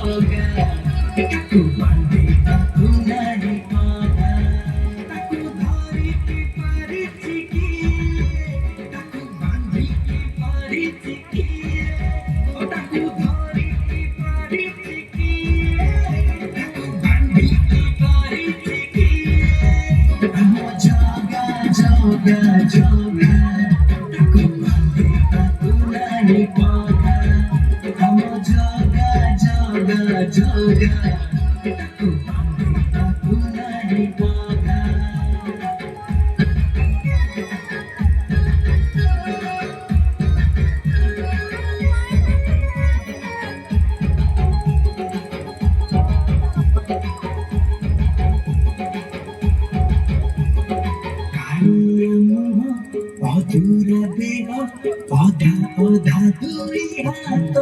joga, taku bandi taku nari pada, taku dhari ki parichiki, taku bandi ki parichiki, taku dhari ki parichiki, taku bandi ki parichiki, amo joga joga joga, taku bandi taku nari pada, amo joga joga joga, taku bandi taku nari pada. কালিয়া মুহ অধুর দেহ অধা অধা দুই হাত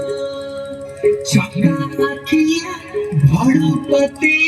চকা আখিয়া বড় পতি